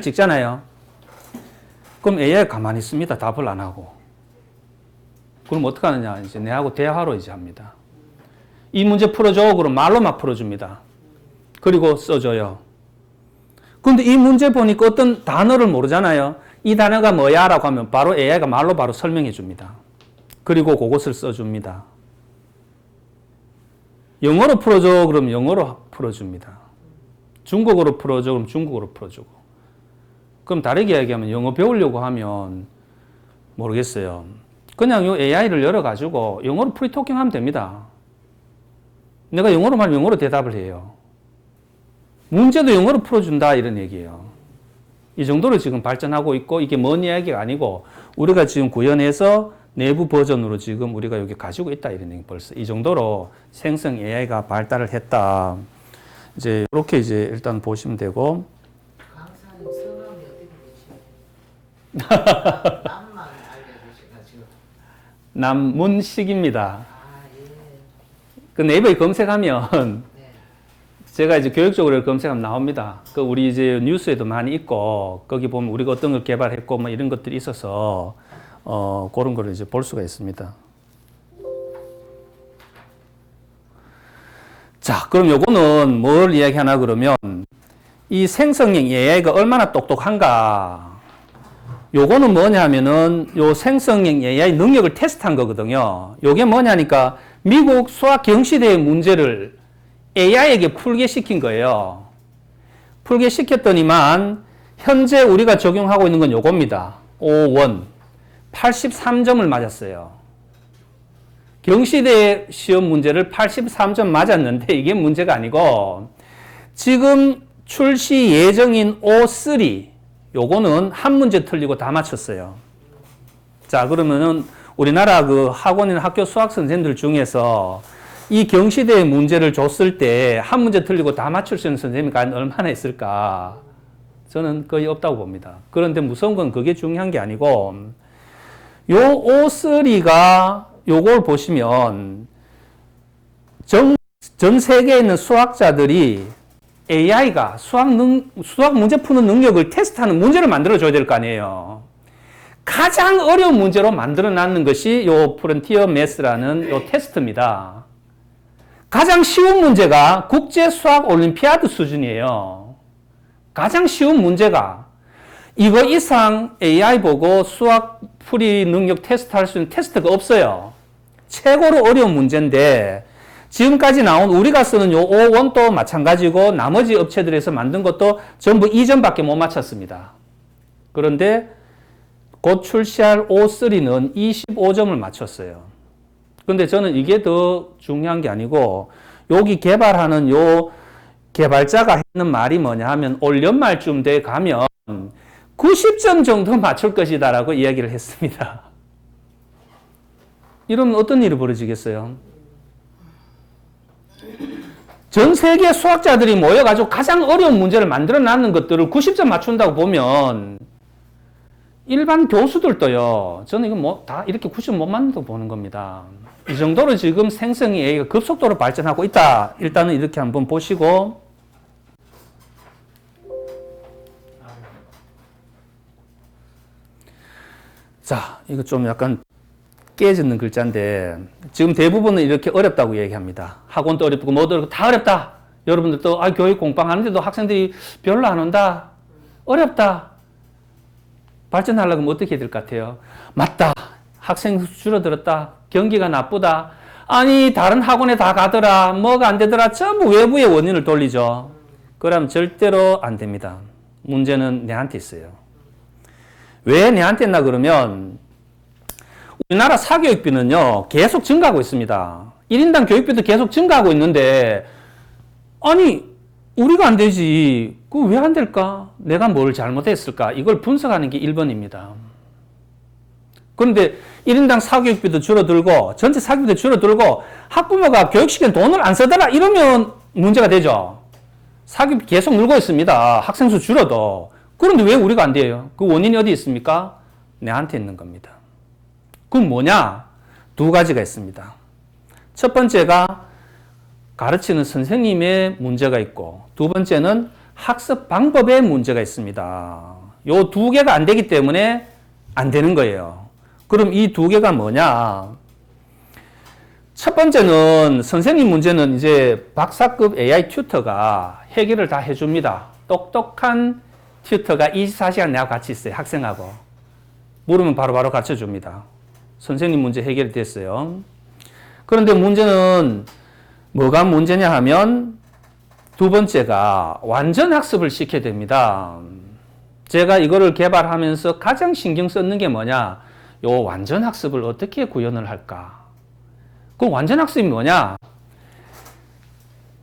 찍잖아요. 그럼 AI가 가만히 있습니다. 답을 안 하고. 그럼 어떻게 하느냐? 이제 내하고 대화로 이제 합니다. 이 문제 풀어줘. 그럼 말로 막 풀어줍니다. 그리고 써줘요. 근데 이 문제 보니까 어떤 단어를 모르잖아요. 이 단어가 뭐야? 라고 하면 바로 AI가 말로 바로 설명해 줍니다. 그리고 그것을 써줍니다. 영어로 풀어줘. 그럼 영어로 풀어줍니다. 중국어로 풀어줘. 그럼 중국어로 풀어주고. 그럼 다르게 이야기하면 영어 배우려고 하면 모르겠어요. 그냥 이 AI를 열어가지고 영어로 프리토킹 하면 됩니다. 내가 영어로 말하면 영어로 대답을 해요. 문제도 영어로 풀어준다 이런 얘기예요. 이 정도로 지금 발전하고 있고 이게 먼 이야기가 아니고 우리가 지금 구현해서 내부 버전으로 지금 우리가 여기 가지고 있다 이런 얘기 벌써 이 정도로 생성 AI가 발달을 했다. 이제 이렇게 이제 일단 보시면 되고. 강사님 성함이 어떻게 되시나요? 남만 알려주셔가지고. 남문식입니다. 아 예. 그 네이버에 검색하면 네. 제가 이제 교육적으로 검색하면 나옵니다. 그 우리 이제 뉴스에도 많이 있고 거기 보면 우리가 어떤 걸 개발했고 뭐 이런 것들이 있어서 그런 거를 이제 볼 수가 있습니다. 자, 그럼 요거는 뭘 이야기하나 그러면 이 생성형 AI가 얼마나 똑똑한가. 요거는 뭐냐면은 요 생성형 AI 능력을 테스트한 거거든요. 요게 뭐냐니까 미국 수학 경시대의 문제를 AI에게 풀게 시킨 거예요. 풀게 시켰더니만 현재 우리가 적용하고 있는 건 요겁니다. 5원 83점을 맞았어요. 경시대 시험 문제를 83점 맞았는데 이게 문제가 아니고 지금 출시 예정인 O3 요거는 한 문제 틀리고 다 맞췄어요. 자, 그러면은 우리나라 그 학원이나 학교 수학 선생님들 중에서 이 경시대 문제를 줬을 때 한 문제 틀리고 다 맞출 수 있는 선생님이 과연 얼마나 있을까? 저는 거의 없다고 봅니다. 그런데 무서운 건 그게 중요한 게 아니고 요 O3가 요걸 보시면 전 세계에 있는 수학자들이 AI가 수학 문제 푸는 능력을 테스트하는 문제를 만들어줘야 될 거 아니에요. 가장 어려운 문제로 만들어 놨는 것이 요 프론티어 매스라는 요 테스트입니다. 가장 쉬운 문제가 국제 수학 올림피아드 수준이에요. 가장 쉬운 문제가 이거 이상 AI 보고 수학 풀이 능력 테스트할 수 있는 테스트가 없어요. 최고로 어려운 문제인데 지금까지 나온 우리가 쓰는 요 O1도 마찬가지고 나머지 업체들에서 만든 것도 전부 2점밖에 못 맞췄습니다. 그런데 곧 출시할 O3는 25점을 맞췄어요. 근데 저는 이게 더 중요한 게 아니고 여기 개발하는 요 개발자가 했는 말이 뭐냐 하면 올 연말쯤 돼 가면 90점 정도 맞출 것이다라고 이야기를 했습니다. 이러면 어떤 일이 벌어지겠어요? 전 세계 수학자들이 모여가지고 가장 어려운 문제를 만들어 놨는 것들을 90점 맞춘다고 보면 일반 교수들도요, 저는 이거 뭐 다 이렇게 90점 못 맞는다고 보는 겁니다. 이 정도로 지금 생성 AI가 급속도로 발전하고 있다. 일단은 이렇게 한번 보시고. 자, 이거 좀 약간 깨지는 글자인데 지금 대부분은 이렇게 어렵다고 얘기합니다. 학원도 어렵고 뭐도 어렵고 다 어렵다. 여러분들도 교육 공방하는데도 학생들이 별로 안 온다. 어렵다. 발전하려면 어떻게 해야 될 것 같아요? 맞다. 학생 수 줄어들었다. 경기가 나쁘다. 아니 다른 학원에 다 가더라. 뭐가 안 되더라. 전부 외부의 원인을 돌리죠. 그러면 절대로 안 됩니다. 문제는 내한테 있어요. 왜 내한테 있나 그러면 우리나라 사교육비는요 계속 증가하고 있습니다. 1인당 교육비도 계속 증가하고 있는데 아니 우리가 안 되지. 그 왜 안 될까? 내가 뭘 잘못했을까? 이걸 분석하는 게 1번입니다. 그런데 1인당 사교육비도 줄어들고 전체 사교육비도 줄어들고 학부모가 교육시키는 돈을 안 쓰더라 이러면 문제가 되죠. 사교육비 계속 늘고 있습니다. 학생 수 줄어도. 그런데 왜 우리가 안 돼요? 그 원인이 어디 있습니까? 내한테 있는 겁니다. 그럼 뭐냐? 두 가지가 있습니다. 첫 번째가 가르치는 선생님의 문제가 있고 두 번째는 학습 방법에 문제가 있습니다. 요 두 개가 안 되기 때문에 안 되는 거예요. 그럼 이 두 개가 뭐냐? 첫 번째는 선생님 문제는 이제 박사급 AI 튜터가 해결을 다 해줍니다. 똑똑한 튜터가 24시간 내가 같이 있어요. 학생하고. 물으면 바로바로 가르쳐 줍니다. 선생님 문제 해결이 됐어요. 그런데 문제는 뭐가 문제냐 하면 두 번째가 완전 학습을 시켜야 됩니다. 제가 이거를 개발하면서 가장 신경 썼는 게 뭐냐? 요 완전 학습을 어떻게 구현을 할까? 그럼 완전 학습이 뭐냐?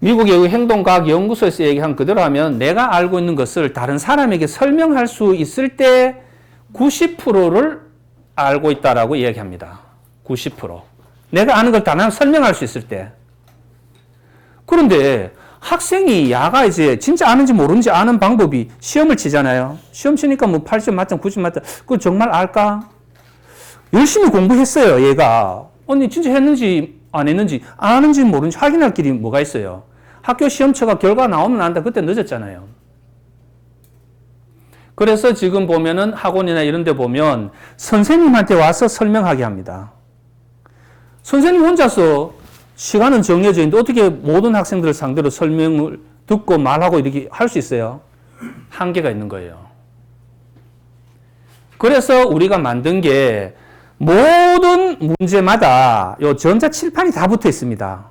미국의 행동과학 연구소에서 얘기한 그대로 하면 내가 알고 있는 것을 다른 사람에게 설명할 수 있을 때 90%를 알고 있다라고 이야기합니다. 90%. 내가 아는 걸 다른 사람 설명할 수 있을 때. 그런데 학생이 야가 이제 진짜 아는지 모르는지 아는 방법이 시험을 치잖아요. 시험 치니까 뭐 80점 맞점, 90점 맞점. 그거 정말 알까? 열심히 공부했어요, 얘가. 아니, 진짜 했는지 안 했는지 아는지 모르는지 확인할 길이 뭐가 있어요? 학교 시험처가 결과 나오면 안다. 그때 늦었잖아요. 그래서 지금 보면은 학원이나 이런 데 보면 선생님한테 와서 설명하게 합니다. 선생님 혼자서 시간은 정해져 있는데 어떻게 모든 학생들을 상대로 설명을 듣고 말하고 이렇게 할 수 있어요? 한계가 있는 거예요. 그래서 우리가 만든 게 모든 문제마다 요 전자칠판이 다 붙어 있습니다.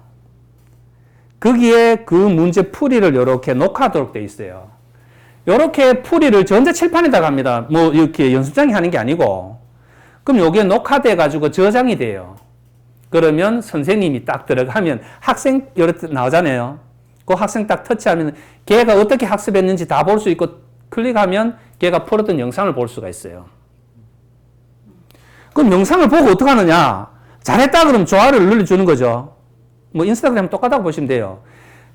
거기에 그 문제 풀이를 이렇게 녹화하도록 되어 있어요. 이렇게 풀이를 전자칠판에다가 합니다. 뭐 이렇게 연습장이 하는 게 아니고. 그럼 요게 녹화돼 가지고 저장이 돼요. 그러면 선생님이 딱 들어가면 학생 이렇게 나오잖아요. 그 학생 딱 터치하면 걔가 어떻게 학습했는지 다 볼 수 있고 클릭하면 걔가 풀었던 영상을 볼 수가 있어요. 그럼 영상을 보고 어떻게 하느냐? 잘했다 그러면 좋아요를 눌러주는 거죠. 뭐 인스타그램 똑같다고 보시면 돼요.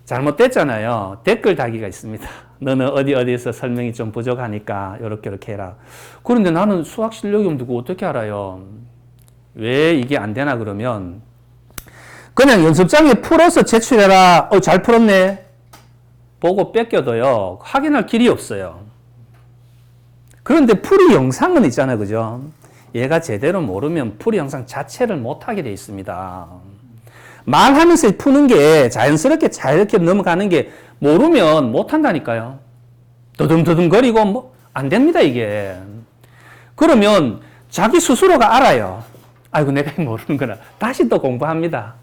잘못됐잖아요. 댓글 달기가 있습니다. 너는 어디에서 설명이 좀 부족하니까 이렇게 해라. 그런데 나는 수학 실력이 없는데 어떻게 알아요? 왜 이게 안 되나 그러면 그냥 연습장에 풀어서 제출해라. 잘 풀었네. 보고 뺏겨도요. 확인할 길이 없어요. 그런데 풀이 영상은 있잖아요. 그죠? 얘가 제대로 모르면 풀이 영상 자체를 못하게 돼 있습니다. 말하면서 푸는 게 자연스럽게 자유롭게 넘어가는 게 모르면 못한다니까요. 더듬더듬거리고 뭐 안 됩니다 이게. 그러면 자기 스스로가 알아요. 아이고 내가 모르는구나. 다시 또 공부합니다.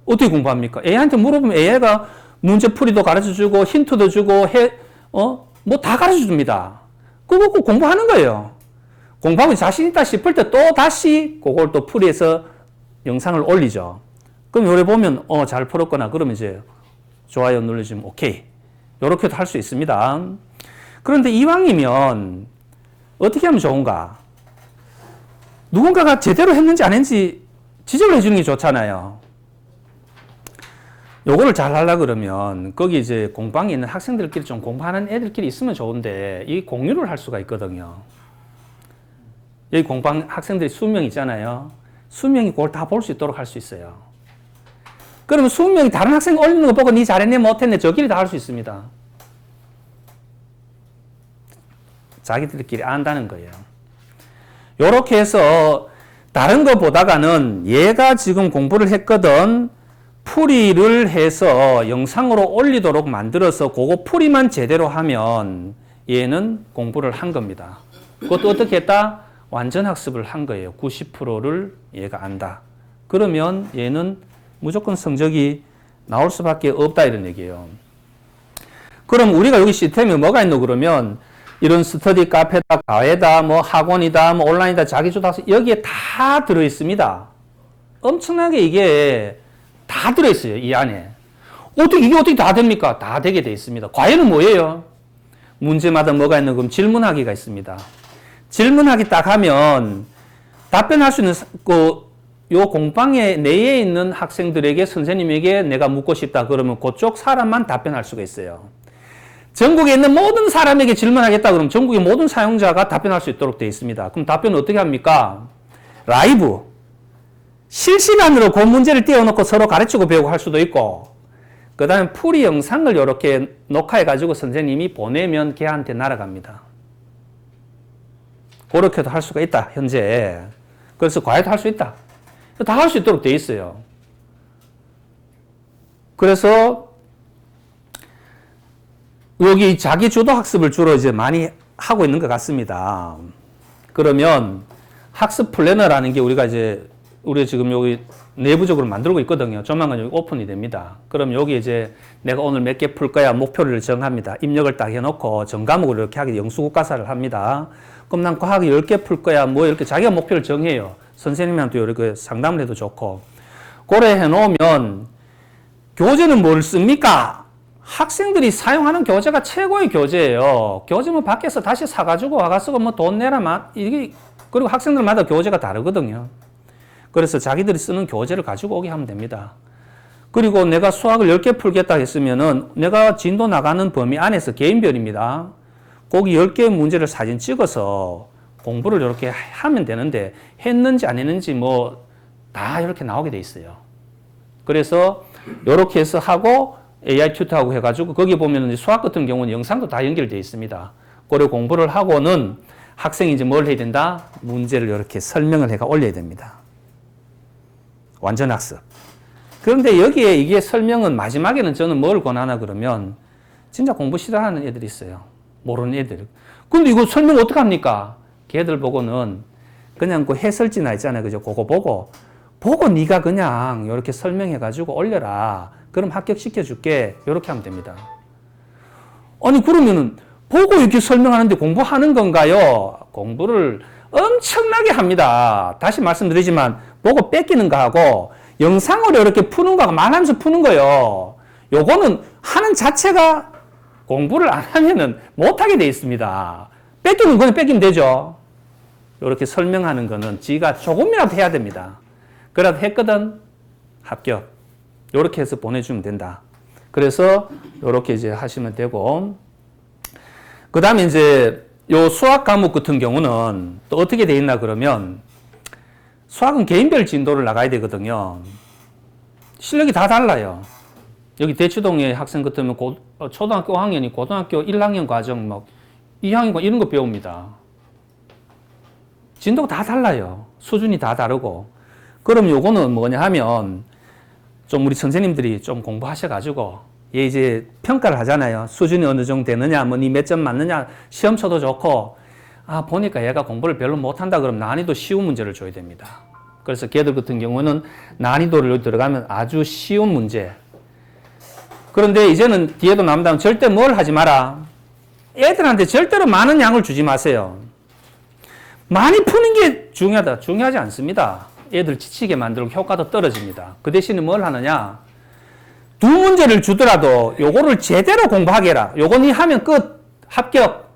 어떻게 공부합니까? AI한테 물어보면 AI가 문제 풀이도 가르쳐주고 힌트도 주고 뭐 다 가르쳐줍니다. 그거 공부하는 거예요. 공부하고 자신 있다 싶을 때 또 다시 그걸 또 풀이해서 영상을 올리죠. 그럼 요래 보면 잘 풀었구나. 그러면 이제 좋아요 눌러주면 오케이. 요렇게도 할 수 있습니다. 그런데 이왕이면 어떻게 하면 좋은가? 누군가가 제대로 했는지 안 했는지 지적을 해주는 게 좋잖아요. 요거를 잘 하려고 그러면 거기 이제 공방에 있는 학생들끼리 좀 공부하는 애들끼리 있으면 좋은데 이 공유를 할 수가 있거든요. 여기 공방 학생들이 수명 있잖아요. 수명이 그걸 다 볼 수 있도록 할 수 있어요. 그러면 수명이 다른 학생 올리는 거 보고 니 잘했네 못했네 저끼리 다 할 수 있습니다. 자기들끼리 안다는 거예요. 요렇게 해서 다른 거 보다가는 얘가 지금 공부를 했거든. 풀이를 해서 영상으로 올리도록 만들어서 그거 풀이만 제대로 하면 얘는 공부를 한 겁니다. 그것도 어떻게 했다? 완전 학습을 한 거예요. 90%를 얘가 안다. 그러면 얘는 무조건 성적이 나올 수밖에 없다 이런 얘기예요. 그럼 우리가 여기 시스템에 뭐가 있노 그러면 이런 스터디 카페다, 과외다, 뭐 학원이다, 뭐 온라인이다, 자기주도학습 여기에 다 들어있습니다. 엄청나게 이게 다 들어있어요. 이 안에. 이게 어떻게 다 됩니까? 다 되게 돼 있습니다. 과외는 뭐예요? 문제마다 뭐가 있는 그럼 질문하기가 있습니다. 질문하기 딱 하면 답변할 수 있는 요 공방에 내에 있는 학생들에게 선생님에게 내가 묻고 싶다 그러면 그쪽 사람만 답변할 수가 있어요. 전국에 있는 모든 사람에게 질문하겠다 그러면 전국의 모든 사용자가 답변할 수 있도록 되어 있습니다. 그럼 답변은 어떻게 합니까? 라이브. 실시간으로 그 문제를 띄워놓고 서로 가르치고 배우고 할 수도 있고 그 다음에 풀이 영상을 이렇게 녹화해가지고 선생님이 보내면 걔한테 날아갑니다. 그렇게도 할 수가 있다, 현재. 그래서 과외도 할 수 있다. 다 할 수 있도록 돼 있어요. 그래서 여기 자기 주도 학습을 주로 이제 많이 하고 있는 것 같습니다. 그러면 학습 플래너라는 게 우리가 지금 여기 내부적으로 만들고 있거든요. 조만간 여기 오픈이 됩니다. 그럼 여기 이제 내가 오늘 몇 개 풀 거야 목표를 정합니다. 입력을 딱 해놓고 전과목으로 이렇게 하게 영수국가사를 합니다. 그럼 난 과학 10개 풀 거야 뭐 이렇게 자기가 목표를 정해요. 선생님한테 이렇게 상담을 해도 좋고. 그래 해놓으면 교재는 뭘 씁니까? 학생들이 사용하는 교재가 최고의 교재예요. 교재는 밖에서 다시 사가지고 와가지고 뭐 돈 내라 이게 그리고 학생들마다 교재가 다르거든요. 그래서 자기들이 쓰는 교재를 가지고 오게 하면 됩니다. 그리고 내가 수학을 10개 풀겠다 했으면은 내가 진도 나가는 범위 안에서 개인별입니다. 거기 10개의 문제를 사진 찍어서 공부를 이렇게 하면 되는데 했는지 안 했는지 뭐 다 이렇게 나오게 돼 있어요. 그래서 이렇게 해서 하고 AI 튜터하고 해가지고 거기 보면 수학 같은 경우는 영상도 다 연결되어 있습니다. 그리고 공부를 하고는 학생이 이제 뭘 해야 된다? 문제를 이렇게 설명을 해가 올려야 됩니다. 완전 학습. 그런데 여기에 이게 설명은 마지막에는 저는 뭘 권하나 그러면 진짜 공부 싫어하는 애들이 있어요. 모르는 애들. 근데 이거 설명 어떡합니까? 걔들 보고는 그냥 그 해설지나 있잖아요. 그죠? 그거 보고 네가 그냥 이렇게 설명해가지고 올려라. 그럼 합격시켜줄게. 이렇게 하면 됩니다. 아니 그러면은 보고 이렇게 설명하는데 공부하는 건가요? 공부를 엄청나게 합니다. 다시 말씀드리지만 보고 뺏기는 거하고 영상으로 이렇게 푸는 거하고 말하면서 푸는 거요. 요거는 하는 자체가 공부를 안 하면은 못하게 돼 있습니다. 뺏기는 거는 뺏기면 되죠. 이렇게 설명하는 거는 지가 조금이라도 해야 됩니다. 그래도 했거든 합격. 이렇게 해서 보내주면 된다. 그래서 이렇게 이제 하시면 되고, 그 다음에 이제 요 수학 과목 같은 경우는 또 어떻게 돼 있나 그러면 수학은 개인별 진도를 나가야 되거든요. 실력이 다 달라요. 여기 대치동의 학생 같으면 초등학교 5학년이 고등학교 1학년 과정 막 2학년 과정 이런 거 배웁니다. 진도가 다 달라요. 수준이 다 다르고. 그럼 요거는 뭐냐 하면 좀 우리 선생님들이 좀 공부하셔가지고 얘 이제 평가를 하잖아요. 수준이 어느 정도 되느냐, 뭐 니 몇 점 맞느냐, 시험 쳐도 좋고, 보니까 얘가 공부를 별로 못한다 그러면 난이도 쉬운 문제를 줘야 됩니다. 그래서 걔들 같은 경우는 난이도를 들어가면 아주 쉬운 문제. 그런데 이제는 뒤에도 나온다면 절대 뭘 하지 마라. 애들한테 절대로 많은 양을 주지 마세요. 많이 푸는 게 중요하다. 중요하지 않습니다. 애들 지치게 만들고 효과도 떨어집니다. 그 대신에 뭘 하느냐? 두 문제를 주더라도 요거를 제대로 공부하게 해라. 요거 니 하면 끝. 합격.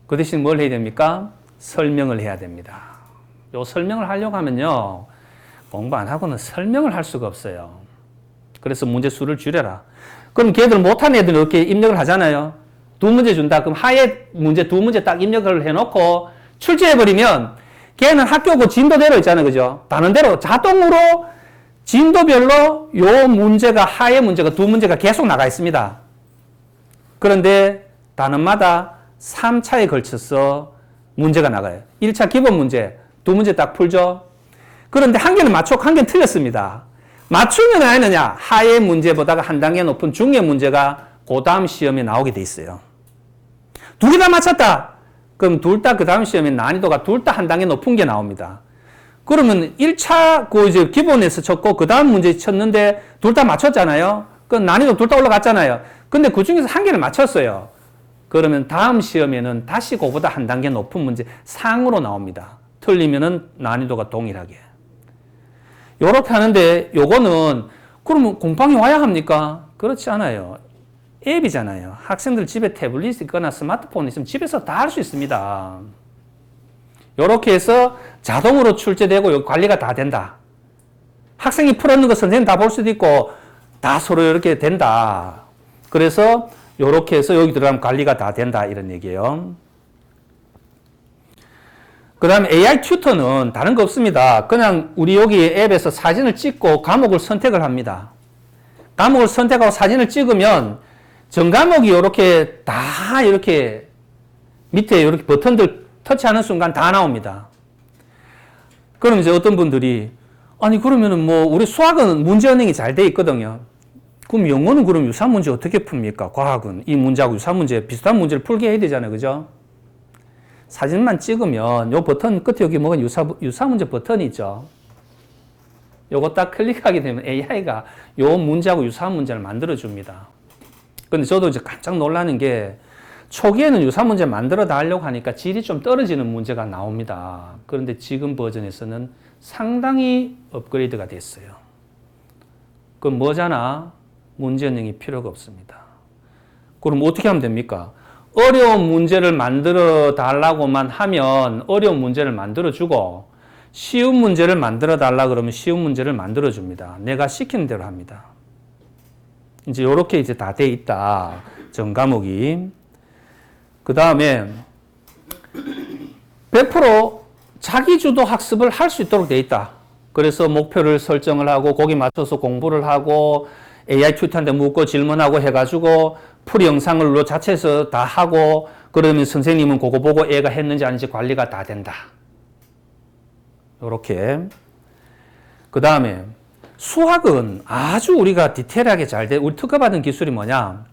그 대신 뭘 해야 됩니까? 설명을 해야 됩니다. 요 설명을 하려고 하면요. 공부 안 하고는 설명을 할 수가 없어요. 그래서 문제 수를 줄여라. 그럼 걔들 못한 애들 이렇게 입력을 하잖아요. 두 문제 준다. 그럼 하에 문제 두 문제 딱 입력을 해놓고 출제해버리면 걔는 학교고 진도대로 있잖아요. 그죠? 다른 대로 자동으로 진도별로 요 문제가 하의 문제가 두 문제가 계속 나가 있습니다. 그런데 단원마다 3차에 걸쳐서 문제가 나가요. 1차 기본 문제, 두 문제 딱 풀죠. 그런데 한 개는 맞췄고 한 개는 틀렸습니다. 맞추면 아니느냐? 하의 문제보다가 한 단계 높은 중의 문제가 그 다음 시험에 나오게 돼 있어요. 두 개 다 맞췄다. 그럼 둘 다 그 다음 시험에 난이도가 둘 다 한 단계 높은 게 나옵니다. 그러면 1차 그 이제 기본에서 쳤고 그 다음 문제 쳤는데 둘 다 맞췄잖아요. 그 난이도 둘 다 올라갔잖아요. 근데 그 중에서 한 개를 맞췄어요. 그러면 다음 시험에는 다시 그보다 한 단계 높은 문제 상으로 나옵니다. 틀리면은 난이도가 동일하게. 요렇게 하는데 요거는 그러면 공방이 와야 합니까? 그렇지 않아요. 앱이잖아요. 학생들 집에 태블릿이 있거나 스마트폰이 있으면 집에서 다 할 수 있습니다. 요렇게 해서 자동으로 출제되고 관리가 다 된다. 학생이 풀었는 거 선생님 다 볼 수도 있고 다 서로 이렇게 된다. 그래서 요렇게 해서 여기 들어가면 관리가 다 된다 이런 얘기예요. 그 다음에 AI 튜터는 다른 거 없습니다. 그냥 우리 여기 앱에서 사진을 찍고 과목을 선택을 합니다. 과목을 선택하고 사진을 찍으면 전 과목이 이렇게 다 이렇게 밑에 이렇게 버튼들 터치하는 순간 다 나옵니다. 그럼 이제 어떤 분들이 아니 그러면은 뭐 우리 수학은 문제 은행이 잘 돼 있거든요. 그럼 영어는 그럼 유사 문제 어떻게 풉니까? 과학은 이 문제하고 유사 문제 비슷한 문제를 풀게 해야 되잖아요. 그죠? 사진만 찍으면 요 버튼 끝에 여기 뭐가 유사 문제 버튼이 있죠. 요거 딱 클릭하게 되면 AI가 요 문제하고 유사한 문제를 만들어 줍니다. 근데 저도 이제 깜짝 놀라는 게 초기에는 유사 문제 만들어 달라고 하니까 질이 좀 떨어지는 문제가 나옵니다. 그런데 지금 버전에서는 상당히 업그레이드가 됐어요. 그럼 뭐잖아? 문제 은행이 필요가 없습니다. 그럼 어떻게 하면 됩니까? 어려운 문제를 만들어 달라고만 하면 어려운 문제를 만들어 주고 쉬운 문제를 만들어 달라 그러면 쉬운 문제를 만들어 줍니다. 내가 시키는 대로 합니다. 이제 이렇게 이제 다 돼 있다. 전 과목이. 그 다음에 100% 자기주도 학습을 할 수 있도록 돼 있다. 그래서 목표를 설정을 하고 거기 맞춰서 공부를 하고 AI 튜터한테 묻고 질문하고 해가지고 풀이 영상을 자체에서 다 하고 그러면 선생님은 그거 보고 애가 했는지 아닌지 관리가 다 된다. 요렇게. 그 다음에 수학은 아주 우리가 디테일하게 잘 돼. 우리 특허받은 기술이 뭐냐?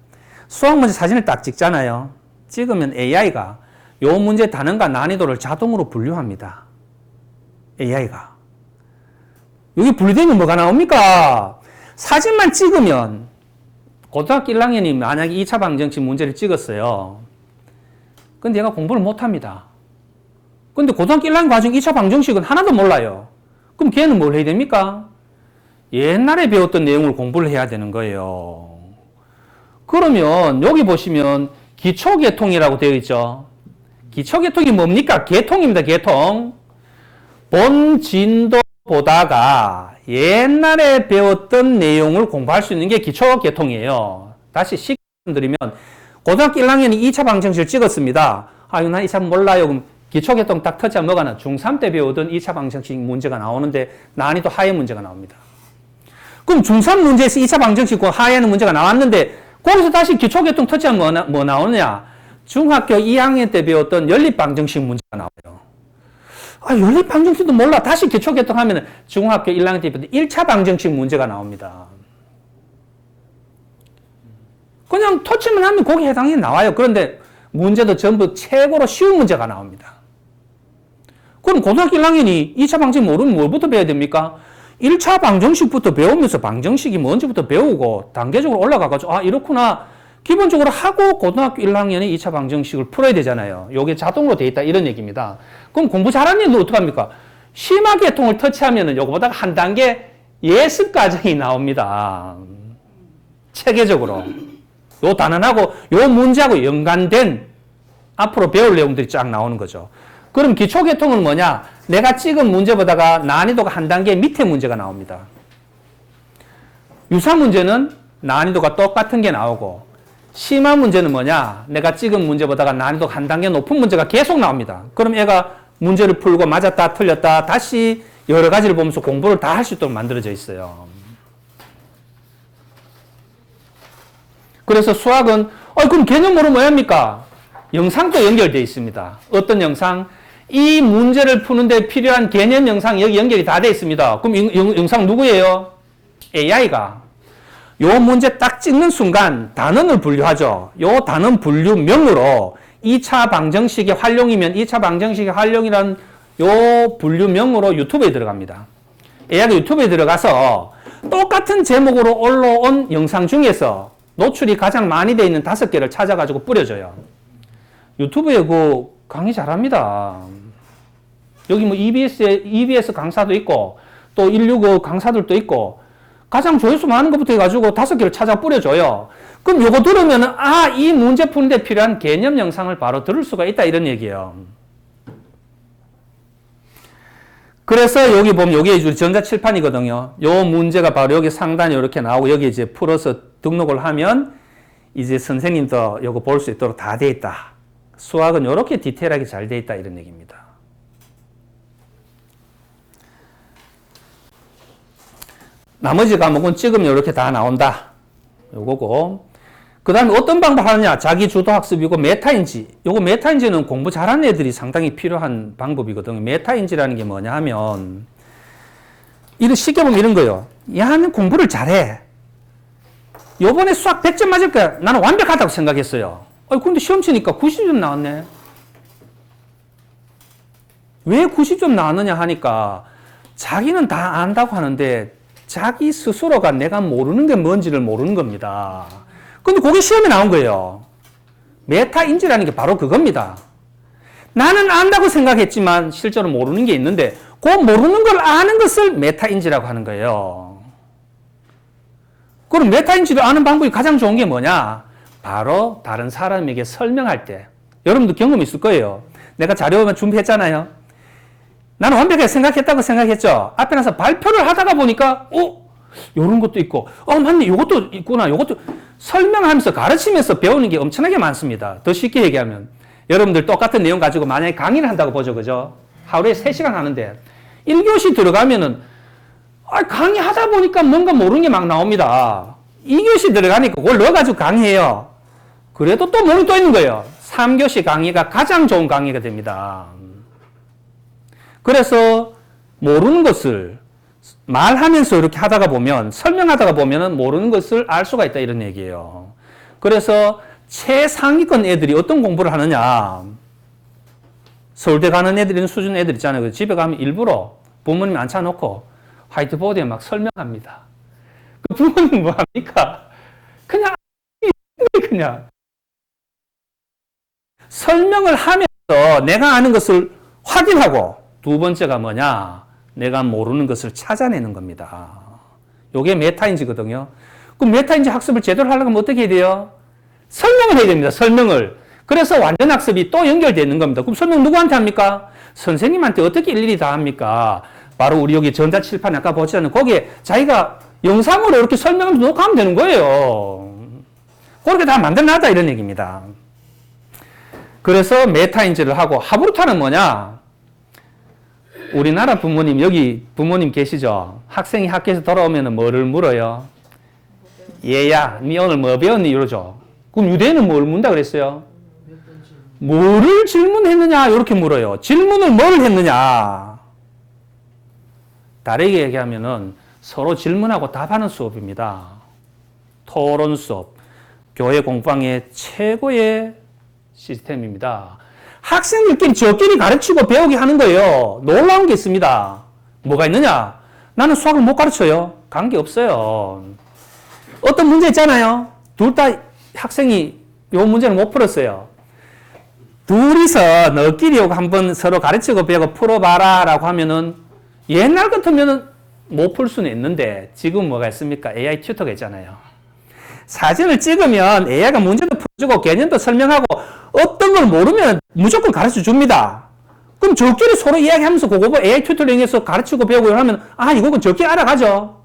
수학 문제 사진을 딱 찍잖아요. 찍으면 AI가 요 문제 단원과 난이도를 자동으로 분류합니다. AI가. 여기 분류되면 뭐가 나옵니까? 사진만 찍으면 고등학교 1학년이 만약에 2차 방정식 문제를 찍었어요. 근데 얘가 공부를 못합니다. 근데 고등학교 1학년 과정 2차 방정식은 하나도 몰라요. 그럼 걔는 뭘 해야 됩니까? 옛날에 배웠던 내용을 공부를 해야 되는 거예요. 그러면 여기 보시면 기초계통이라고 되어 있죠. 기초계통이 뭡니까? 계통입니다. 계통. 본 진도 보다가 옛날에 배웠던 내용을 공부할 수 있는 게 기초계통이에요. 다시 쉽게 말씀드리면 고등학교 1학년이 2차 방정식을 찍었습니다. 아, 이거 난 2차 몰라요. 그럼 기초계통 딱 터치하면 뭐가 나? 중3 때 배우던 2차 방정식 문제가 나오는데 난이도 하의 문제가 나옵니다. 그럼 중3 문제에서 2차 방정식과 하에는 문제가 나왔는데 거기서 다시 기초계통 터치하면 뭐 나오느냐? 중학교 2학년 때 배웠던 연립방정식 문제가 나와요. 아, 연립방정식도 몰라. 다시 기초계통 하면 중학교 1학년 때 배웠던 1차 방정식 문제가 나옵니다. 그냥 터치만 하면 거기에 해당이 나와요. 그런데 문제도 전부 최고로 쉬운 문제가 나옵니다. 그럼 고등학교 1학년이 2차 방정식 모르면 뭘부터 배워야 됩니까? 1차 방정식부터 배우면서 방정식이 뭔지부터 배우고 단계적으로 올라가가지고 아 이렇구나 기본적으로 하고 고등학교 1학년에 2차 방정식을 풀어야 되잖아요. 이게 자동으로 돼 있다 이런 얘기입니다. 그럼 공부 잘하는 애는 어떡합니까? 심화계통을 터치하면 이거보다 한 단계 예습 과정이 나옵니다. 체계적으로. 요 단원하고 요 문제하고 연관된 앞으로 배울 내용들이 쫙 나오는 거죠. 그럼 기초계통은 뭐냐? 내가 찍은 문제보다가 난이도가 한 단계 밑에 문제가 나옵니다. 유사 문제는 난이도가 똑같은 게 나오고 심화 문제는 뭐냐? 내가 찍은 문제보다가 난이도가 한 단계 높은 문제가 계속 나옵니다. 그럼 애가 문제를 풀고 맞았다 틀렸다 다시 여러 가지를 보면서 공부를 다 할 수 있도록 만들어져 있어요. 그래서 수학은 그럼 개념으로 뭐합니까? 영상도 연결되어 있습니다. 어떤 영상? 이 문제를 푸는데 필요한 개념 영상 여기 연결이 다 되어 있습니다. 그럼 영상 누구예요? AI가. 요 문제 딱 찍는 순간 단원을 분류하죠. 요 단원 분류명으로 2차 방정식의 활용이면 2차 방정식의 활용이란 요 분류명으로 유튜브에 들어갑니다. AI가 유튜브에 들어가서 똑같은 제목으로 올라온 영상 중에서 노출이 가장 많이 되어 있는 5개를 찾아가지고 뿌려줘요. 유튜브에 그 강의 잘합니다. 여기 뭐 EBS 강사도 있고 또 165 강사들도 있고 가장 조회수 많은 것부터 해가지고 5개를 찾아 뿌려줘요. 그럼 요거 들으면은 이 문제 푸는데 필요한 개념 영상을 바로 들을 수가 있다 이런 얘기예요. 그래서 여기 보면 여기 전자칠판이거든요. 요 문제가 바로 여기 상단에 이렇게 나오고 여기 이제 풀어서 등록을 하면 이제 선생님도 요거 볼 수 있도록 다 돼 있다. 수학은 이렇게 디테일하게 잘 돼 있다 이런 얘기입니다. 나머지 과목은 찍으면 이렇게 다 나온다. 요거고. 그 다음에 어떤 방법 하느냐? 자기 주도 학습이고 메타인지. 요거 메타인지는 공부 잘하는 애들이 상당히 필요한 방법이거든요. 메타인지라는 게 뭐냐 하면, 이런 쉽게 보면 이런 거예요. 야, 는 공부를 잘해. 요번에 수학 100점 맞을 거야. 나는 완벽하다고 생각했어요. 근데 시험 치니까 90점 나왔네. 왜 90점 나왔느냐 하니까 자기는 다 안다고 하는데 자기 스스로가 내가 모르는 게 뭔지를 모르는 겁니다. 근데 그게 시험에 나온 거예요. 메타인지라는 게 바로 그겁니다. 나는 안다고 생각했지만 실제로 모르는 게 있는데 그 모르는 걸 아는 것을 메타인지라고 하는 거예요. 그럼 메타인지를 아는 방법이 가장 좋은 게 뭐냐? 바로 다른 사람에게 설명할 때. 여러분도 경험 있을 거예요. 내가 자료만 준비했잖아요. 나는 완벽하게 생각했다고 생각했죠. 앞에 나서 발표를 하다가 보니까 요런 것도 있고 맞네, 요것도 있구나. 요것도 설명하면서 가르치면서 배우는 게 엄청나게 많습니다. 더 쉽게 얘기하면 여러분들 똑같은 내용 가지고 만약에 강의를 한다고 보죠. 그죠? 하루에 3시간 하는데 1교시 들어가면은 강의하다 보니까 뭔가 모르는 게 막 나옵니다. 2교시 들어가니까 그걸 넣어가지고 강의해요. 그래도 또 모르는 게 또 있는 거예요. 3교시 강의가 가장 좋은 강의가 됩니다. 그래서 모르는 것을 말하면서 이렇게 하다가 보면, 설명하다가 보면 모르는 것을 알 수가 있다 이런 얘기예요. 그래서 최상위권 애들이 어떤 공부를 하느냐. 서울대 가는 애들이 수준 애들 있잖아요. 집에 가면 일부러 부모님 앉혀놓고 화이트보드에 막 설명합니다. 그 부모님 뭐 합니까? 그냥 설명을 하면서 내가 아는 것을 확인하고, 두 번째가 뭐냐? 내가 모르는 것을 찾아내는 겁니다. 이게 메타인지거든요. 그럼 메타인지 학습을 제대로 하려면 어떻게 해야 돼요? 설명을 해야 됩니다. 설명을. 그래서 완전 학습이 또 연결되는 겁니다. 그럼 설명 누구한테 합니까? 선생님한테 어떻게 일일이 다 합니까? 바로 우리 여기 전자칠판 아까 보시잖아요. 거기에 자기가 영상으로 이렇게 설명하면서 녹화하면 되는 거예요. 그렇게 다 만들어놨다 이런 얘기입니다. 그래서 메타인지를 하고, 하브루타는 뭐냐? 우리나라 부모님, 여기 부모님 계시죠? 학생이 학교에서 돌아오면 뭐를 물어요? 얘야, 니 오늘 뭐 배웠니? 이러죠. 그럼 유대인은 뭘 묻는다 그랬어요? 뭐를 질문했느냐? 이렇게 물어요. 질문을 뭘 했느냐? 다르게 얘기하면은 서로 질문하고 답하는 수업입니다. 토론 수업. 교회 공방의 최고의 시스템입니다. 학생들끼리 저끼리 가르치고 배우게 하는 거예요. 놀라운 게 있습니다. 뭐가 있느냐? 나는 수학을 못 가르쳐요. 관계없어요. 어떤 문제 있잖아요. 둘 다 학생이 요 문제를 못 풀었어요. 둘이서 너끼리 요거 한번 서로 가르치고 배우고 풀어봐라 라고 하면은 옛날 같으면은 못 풀 수는 있는데 지금 뭐가 있습니까? AI 튜터가 있잖아요. 사진을 찍으면 AI가 문제도 풀어주고 개념도 설명하고 어떤 걸 모르면 무조건 가르쳐 줍니다. 그럼 저끼리 서로 이야기하면서 그거 AI 튜터를 이용해서 가르치고 배우고 하면 이거는 저끼리 알아가죠.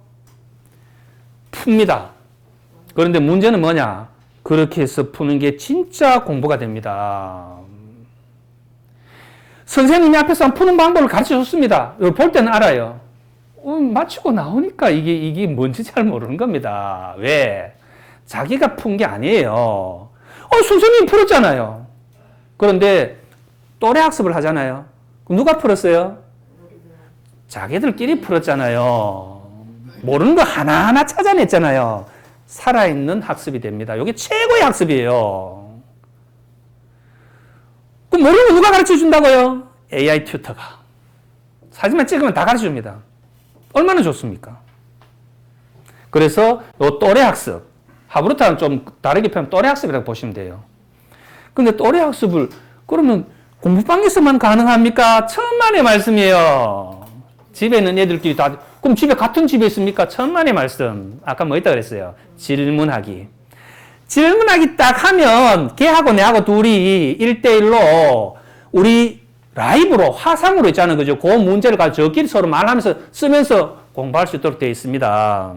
풉니다. 그런데 문제는 뭐냐? 그렇게 해서 푸는 게 진짜 공부가 됩니다. 선생님이 앞에서 푸는 방법을 가르쳐 줬습니다. 이걸 볼 때는 알아요. 마치고 나오니까 이게 뭔지 잘 모르는 겁니다. 왜? 자기가 푼 게 아니에요. 선생님이 풀었잖아요. 그런데 또래 학습을 하잖아요. 누가 풀었어요? 자기들끼리 풀었잖아요. 모르는 거 하나하나 찾아냈잖아요. 살아있는 학습이 됩니다. 이게 최고의 학습이에요. 그럼 모르는 거 누가 가르쳐 준다고요? AI 튜터가. 사진만 찍으면 다 가르쳐 줍니다. 얼마나 좋습니까? 그래서 이 또래 학습, 하브루타는 좀 다르게 표현하면 또래 학습이라고 보시면 돼요. 근데 또래 학습을 그러면 공부방에서만 가능합니까? 천만의 말씀이에요. 집에 있는 애들끼리 다, 그럼 집에 같은 집에 있습니까? 천만의 말씀. 아까 뭐 있다 그랬어요? 질문하기. 질문하기 딱 하면 걔하고 내하고 둘이 1대1로 우리 라이브로 화상으로 있잖아요. 그죠? 그 문제를 가지고 저끼리 서로 말하면서 쓰면서 공부할 수 있도록 되어 있습니다.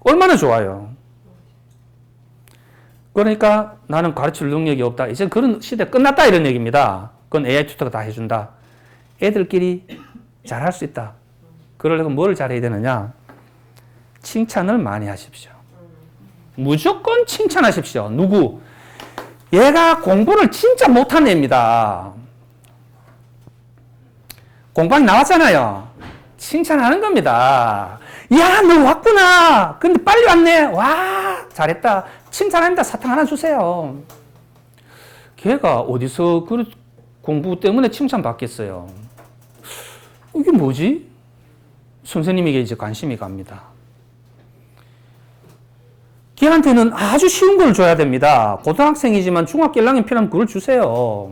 얼마나 좋아요. 그러니까 나는 가르칠 능력이 없다. 이제 그런 시대 끝났다 이런 얘기입니다. 그건 AI 튜터가 다 해준다. 애들끼리 잘할 수 있다. 그러려면 뭘 잘해야 되느냐? 칭찬을 많이 하십시오. 무조건 칭찬하십시오. 누구? 얘가 공부를 진짜 못한 애입니다. 공방이 나왔잖아요. 칭찬하는 겁니다. 야, 너 왔구나. 근데 빨리 왔네. 와, 잘했다. 칭찬합니다. 사탕 하나 주세요. 걔가 어디서 그 공부 때문에 칭찬받겠어요? 이게 뭐지? 선생님에게 이제 관심이 갑니다. 걔한테는 아주 쉬운 걸 줘야 됩니다. 고등학생이지만 중학교 1학년 필요하면 그걸 주세요.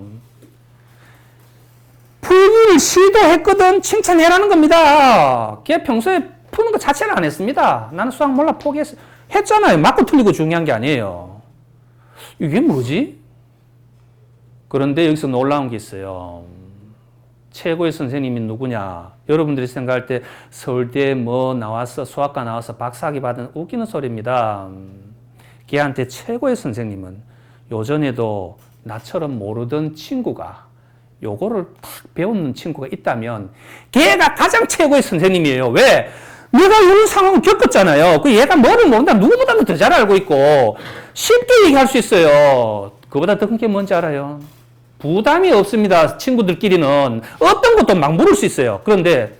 풀기를 시도했거든 칭찬해라는 겁니다. 걔 평소에 푸는 거 자체를 안 했습니다. 나는 수학 몰라 포기했어. 했잖아요. 맞고 틀리고 중요한 게 아니에요. 이게 뭐지? 그런데 여기서 놀라운 게 있어요. 최고의 선생님이 누구냐? 여러분들이 생각할 때 서울대 뭐 나와서 수학과 나와서 박사학위 받은 웃기는 소리입니다. 걔한테 최고의 선생님은 요전에도 나처럼 모르던 친구가 요거를 탁 배우는 친구가 있다면 걔가 가장 최고의 선생님이에요. 왜? 내가 이런 상황을 겪었잖아요. 그 얘가 뭐를 모른다 누구보다도 더 잘 알고 있고 쉽게 얘기할 수 있어요. 그보다 더 큰 게 뭔지 알아요? 부담이 없습니다. 친구들끼리는 어떤 것도 막 물을 수 있어요. 그런데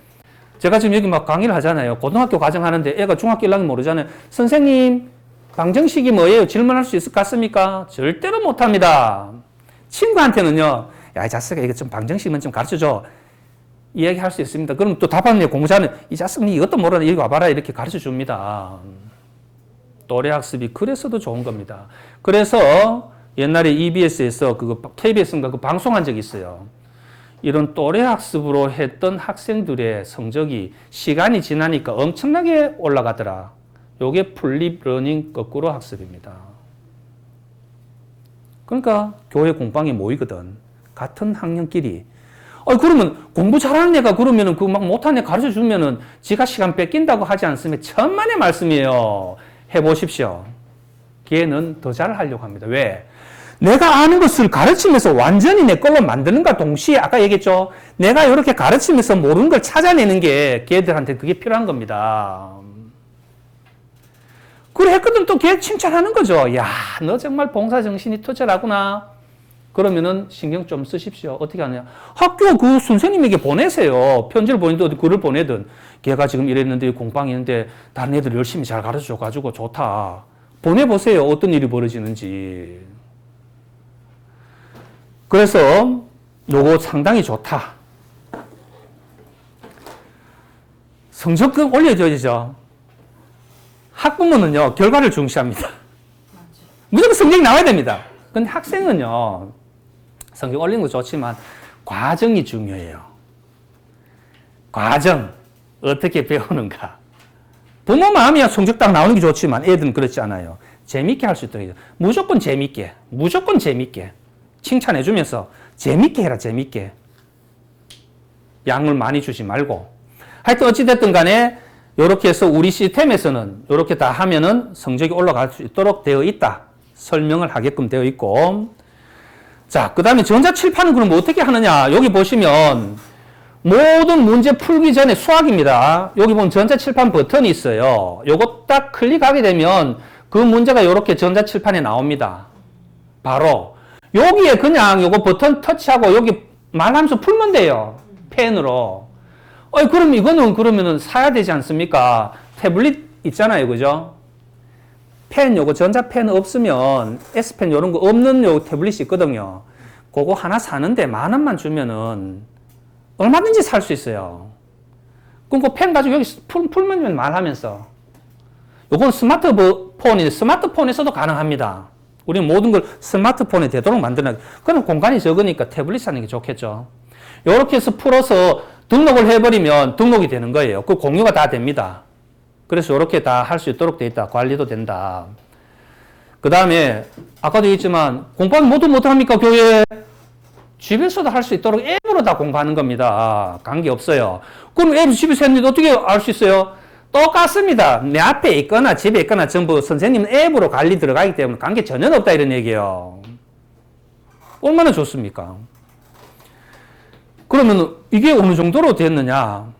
제가 지금 여기 막 강의를 하잖아요. 고등학교 과정 하는데 애가 중학교 1학년 모르잖아요. 선생님 방정식이 뭐예요? 질문할 수 있을 것 같습니까? 절대로 못합니다. 친구한테는요. 야, 이 자식아 이거 좀 방정식만 좀 가르쳐줘. 이야기할 수 있습니다. 그럼 또 답하는 공부 잘하는 이 자식 니 이것도 모르나 이리 와봐라 이렇게 가르쳐 줍니다. 또래 학습이 그래서도 좋은 겁니다. 그래서 옛날에 EBS에서 KBS인가 그 방송한 적이 있어요. 이런 또래 학습으로 했던 학생들의 성적이 시간이 지나니까 엄청나게 올라가더라. 요게 플립 러닝 거꾸로 학습입니다. 그러니까 교회 공방에 모이거든. 같은 학년끼리. 그러면 공부 잘하는 애가 그러면은 그 막 못한 애 가르쳐 주면은 지가 시간 뺏긴다고 하지 않으면 천만의 말씀이에요. 해보십시오. 걔는 더 잘하려고 합니다. 왜? 내가 아는 것을 가르치면서 완전히 내 걸로 만드는가 동시에 아까 얘기했죠. 내가 이렇게 가르치면서 모르는 걸 찾아내는 게 걔들한테 그게 필요한 겁니다. 그래 했거든 또 걔 칭찬하는 거죠. 야, 너 정말 봉사정신이 투철하구나. 그러면은 신경 좀 쓰십시오. 어떻게 하느냐. 학교 그 선생님에게 보내세요. 편지를 보내든 글을 보내든 걔가 지금 이랬는데 공방이 있는데 다른 애들 열심히 잘 가르쳐줘가지고 좋다. 보내보세요. 어떤 일이 벌어지는지. 그래서 요거 상당히 좋다. 성적금 올려줘야죠. 학부모는요, 결과를 중시합니다. 무조건 성적이 나와야 됩니다. 근데 학생은요, 성적 올리는 거 좋지만, 과정이 중요해요. 과정. 어떻게 배우는가. 부모 마음이야 성적 딱 나오는 게 좋지만, 애들은 그렇지 않아요. 재밌게 할 수 있도록 해요. 무조건 재밌게. 무조건 재밌게. 칭찬해주면서 재밌게 해라, 재밌게. 양을 많이 주지 말고. 하여튼 어찌됐든 간에 이렇게 해서 우리 시스템에서는 이렇게 다 하면은 성적이 올라갈 수 있도록 되어 있다. 설명을 하게끔 되어 있고. 자, 그 다음에 전자칠판은 그럼 어떻게 하느냐. 여기 보시면 모든 문제 풀기 전에 수학입니다. 여기 보면 전자칠판 버튼이 있어요. 요거 딱 클릭하게 되면 그 문제가 이렇게 전자칠판에 나옵니다. 바로. 여기에 그냥 요거 버튼 터치하고 여기 말하면서 풀면 돼요. 펜으로. 그럼 이거는 그러면은 사야 되지 않습니까? 태블릿 있잖아요. 그죠? 펜 요거 전자펜 없으면 S펜 요런 거 없는 요 태블릿이 있거든요. 그거 하나 사는데 10,000원만 주면은 얼마든지 살 수 있어요. 그럼 그 펜 가지고 여기 풀면 말하면서. 요건 스마트폰에서도 가능합니다. 우리는 모든 걸 스마트폰에 되도록 만드는, 그럼 공간이 적으니까 태블릿 사는 게 좋겠죠. 이렇게 해서 풀어서 등록을 해버리면 등록이 되는 거예요. 그 공유가 다 됩니다. 그래서 이렇게 다 할 수 있도록 돼 있다. 관리도 된다. 그 다음에 아까도 얘기했지만 공부는 모두 못합니까? 교회 집에서도 할 수 있도록 앱으로 다 공부하는 겁니다. 관계없어요. 그럼 앱 집에서 했는데 어떻게 알 수 있어요? 똑같습니다. 내 앞에 있거나 집에 있거나 전부 선생님 앱으로 관리 들어가기 때문에 관계 전혀 없다 이런 얘기예요. 얼마나 좋습니까? 그러면 이게 어느 정도로 됐느냐?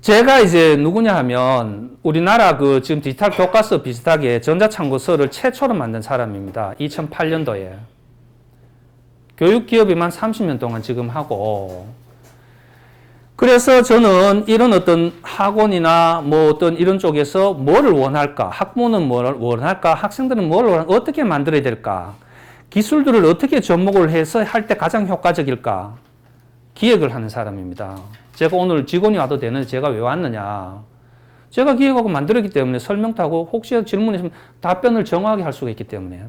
제가 이제 누구냐 하면 우리나라 그 지금 디지털 교과서 비슷하게 전자참고서를 최초로 만든 사람입니다. 2008년도에. 교육기업에만 30년 동안 지금 하고. 그래서 저는 이런 어떤 학원이나 뭐 어떤 이런 쪽에서 뭐를 원할까? 학부모는 뭐를 원할까? 학생들은 뭐를 원할까? 어떻게 만들어야 될까? 기술들을 어떻게 접목을 해서 할 때 가장 효과적일까? 기획을 하는 사람입니다. 제가 오늘 직원이 와도 되는데 제가 왜 왔느냐. 제가 기획하고 만들었기 때문에 설명도 하고 혹시 질문 있으면 답변을 정확하게 할 수가 있기 때문에.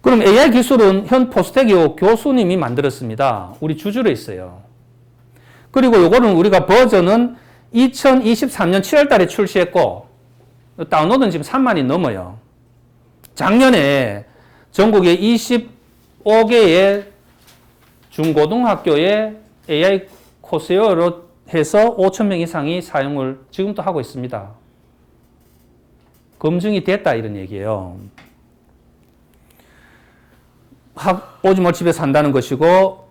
그럼 AI 기술은 현 포스텍이오 교수님이 만들었습니다. 우리 주주로 있어요. 그리고 요거는 우리가 버전은 2023년 7월 달에 출시했고 다운로드는 지금 3만이 넘어요. 작년에 전국에 25개의 중고등학교에 AI 코스웨어로 해서 5,000명 이상이 사용을 지금도 하고 있습니다. 검증이 됐다 이런 얘기예요. 오줌을 집에서 한다는 것이고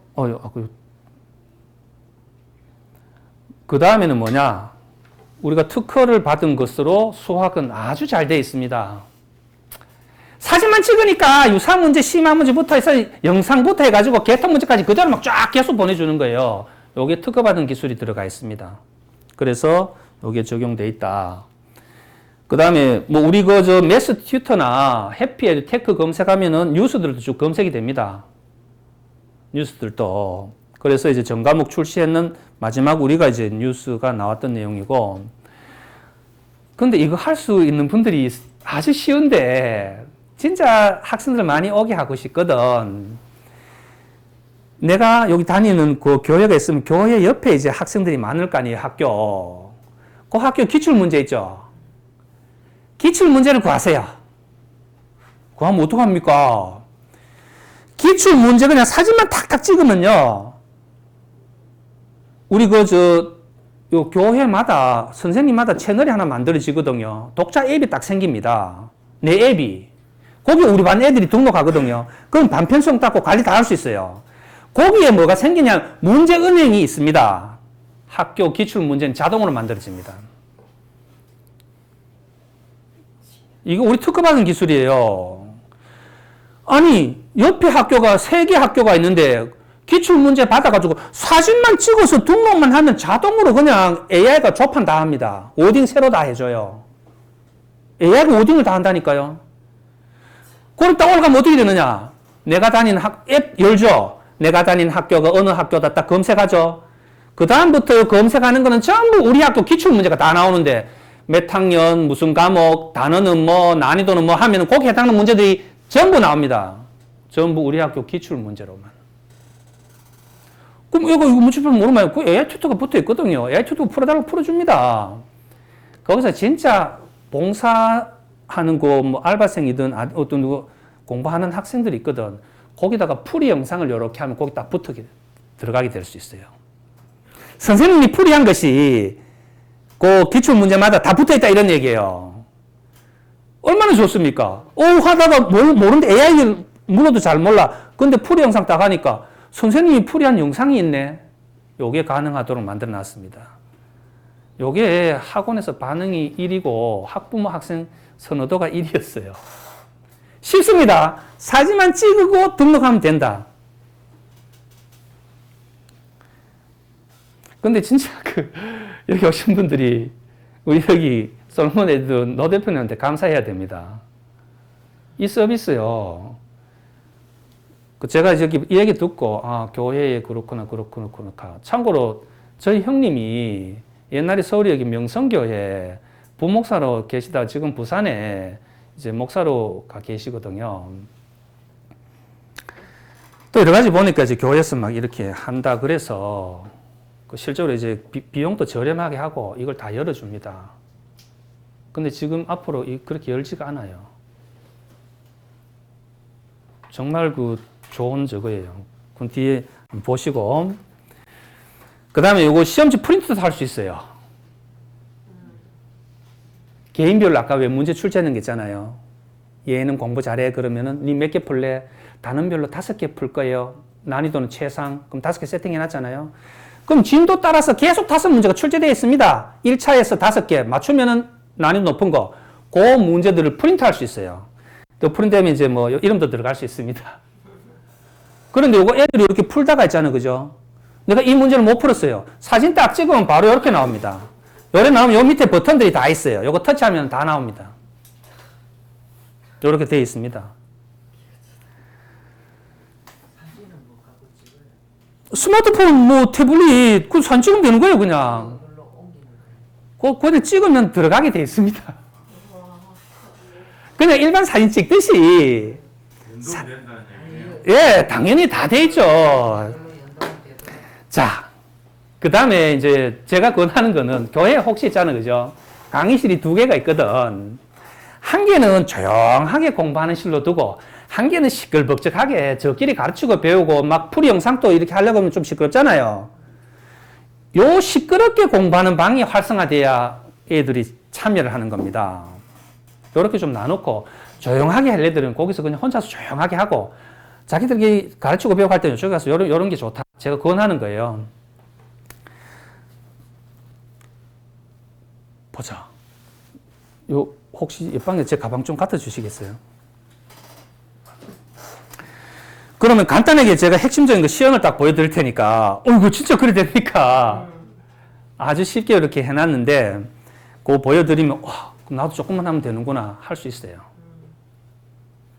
그 다음에는 뭐냐? 우리가 특허를 받은 것으로 수학은 아주 잘 되어 있습니다. 사진만 찍으니까 유사 문제, 심화 문제부터 해서 영상부터 해가지고 개통 문제까지 그대로 막 쫙 계속 보내주는 거예요. 요게 특허받은 기술이 들어가 있습니다. 그래서 요게 적용돼 있다. 그 다음에 뭐 우리 저 매스 튜터나 해피에드 테크 검색하면은 뉴스들도 쭉 검색이 됩니다. 뉴스들도. 그래서 이제 전 과목 출시했는 마지막 우리가 이제 뉴스가 나왔던 내용이고. 근데 이거 할 수 있는 분들이 아주 쉬운데 진짜 학생들 많이 오게 하고 싶거든. 내가 여기 다니는 그 교회가 있으면 교회 옆에 이제 학생들이 많을 거 아니에요, 학교. 그 학교 기출문제 있죠? 기출문제를 구하세요. 구하면 어떡합니까? 기출문제 그냥 사진만 탁탁 찍으면요. 우리 요 교회마다, 선생님마다 채널이 하나 만들어지거든요. 독자 앱이 딱 생깁니다. 내 앱이. 거기 우리 반 애들이 등록하거든요. 그럼 반편성 닦고 관리 다 할 수 있어요. 거기에 뭐가 생기냐? 문제 은행이 있습니다. 학교 기출 문제는 자동으로 만들어집니다. 이거 우리 특허받은 기술이에요. 아니, 옆에 학교가 3개 학교가 있는데 기출 문제 받아가지고 사진만 찍어서 등록만 하면 자동으로 그냥 AI가 조판 다 합니다. 오딩 새로 다 해줘요. AI가 오딩을 다 한다니까요. 그럼 딱 올라가면 어떻게 되느냐? 내가 다니는 앱 열죠? 내가 다니는 학교가 어느 학교다 딱 검색하죠? 그 다음부터 검색하는 거는 전부 우리 학교 기출문제가 다 나오는데 몇 학년, 무슨 과목, 단어는 뭐, 난이도는 뭐 하면 거기에 해당하는 문제들이 전부 나옵니다. 전부 우리 학교 기출문제로만. 그럼 이거 문제풀 모르면 그 AI 튜터가 붙어 있거든요. AI 튜터가 풀어달라고 풀어줍니다. 거기서 진짜 봉사하는 거, 뭐, 알바생이든 어떤 누구 공부하는 학생들이 있거든. 거기다가 풀이 영상을 이렇게 하면 거기 딱 들어가게 될 수 있어요. 선생님이 풀이한 것이 그 기출문제마다 다 붙어 있다 이런 얘기예요. 얼마나 좋습니까? 하다가 모르는데 AI를 물어도 잘 몰라. 근데 풀이 영상 딱 하니까 선생님이 풀이한 영상이 있네. 요게 가능하도록 만들어 놨습니다. 요게 학원에서 반응이 1이고 학부모 학생 선호도가 1이었어요. 쉽습니다. 사진만 찍고 등록하면 된다. 근데 진짜 여기 오신 분들이 우리 여기 솔몬 에듀 노 대표님한테 감사해야 됩니다. 이 서비스요. 제가 저기 이 얘기 듣고 교회에 그렇구나. 참고로 저희 형님이 옛날에 서울에 여기 명성교회 부목사로 계시다 지금 부산에 이제 목사로 가 계시거든요. 또 여러 가지 보니까 이제 교회에서 막 이렇게 한다 그래서 실제로 이제 비용도 저렴하게 하고 이걸 다 열어줍니다. 근데 지금 앞으로 그렇게 열지가 않아요. 정말 좋은 저거예요. 그 뒤에 보시고. 그 다음에 이거 시험지 프린트도 할 수 있어요. 개인별로 아까 왜 문제 출제하는 게 있잖아요. 얘는 공부 잘해. 그러면은 니 몇 개 풀래? 단원별로 5개 풀 거예요. 난이도는 최상. 그럼 5개 세팅해 놨잖아요. 그럼 진도 따라서 계속 5문제가 출제되어 있습니다. 1차에서 5개 맞추면은 난이도 높은 거, 그 문제들을 프린트할 수 있어요. 또 프린트하면 이제 뭐 이름도 들어갈 수 있습니다. 그런데 이거 애들이 이렇게 풀다가 있잖아요. 그죠? 내가 이 문제를 못 풀었어요. 사진 딱 찍으면 바로 이렇게 나옵니다. 요래 나오면 요 밑에 버튼들이 다 있어요. 요거 터치하면 다 나옵니다. 요렇게 되어 있습니다. 사진은 못 갖고 찍어요. 스마트폰, 뭐, 태블릿, 그 사진 찍으면 되는 거예요, 그냥. 이걸로 옮기는 거예요. 그냥 찍으면 들어가게 되어 있습니다. 그냥 일반 사진 찍듯이. 연동된다는 얘기예요. 예, 당연히 다 돼 있죠. 이걸로 연동돼도 자, 그 다음에 이제 제가 권하는 거는 교회에 혹시 있잖아요, 그죠? 강의실이 2개가 있거든. 한 개는 조용하게 공부하는 실로 두고, 한 개는 시끌벅적하게 저끼리 가르치고 배우고 막 풀이 영상도 이렇게 하려고 하면 좀 시끄럽잖아요. 요 시끄럽게 공부하는 방이 활성화돼야 애들이 참여를 하는 겁니다. 요렇게 좀 나누고, 조용하게 할 애들은 거기서 그냥 혼자서 조용하게 하고, 자기들이 가르치고 배우고 할 때는 저기 가서 요런 게 좋다. 제가 권하는 거예요. 보자. 요, 혹시 옆방에 제 가방 좀 갖다 주시겠어요? 그러면 간단하게 제가 핵심적인 거 시연을 딱 보여드릴 테니까, 이거 진짜 그래 됩니까? 아주 쉽게 이렇게 해놨는데, 그거 보여드리면, 와, 그럼 나도 조금만 하면 되는구나, 할 수 있어요.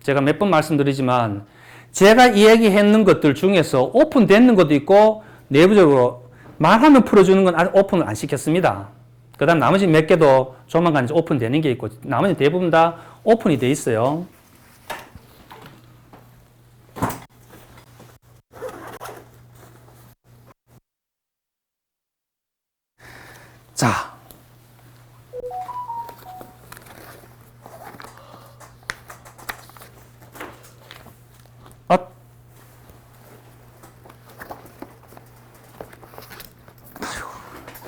제가 몇 번 말씀드리지만, 제가 이야기했는 것들 중에서 오픈되는 것도 있고, 내부적으로 말하면 풀어주는 건 아직 오픈을 안 시켰습니다. 그 다음 나머지 몇 개도 조만간 이제 오픈되는 게 있고, 나머지 대부분 다 오픈이 돼 있어요. 자.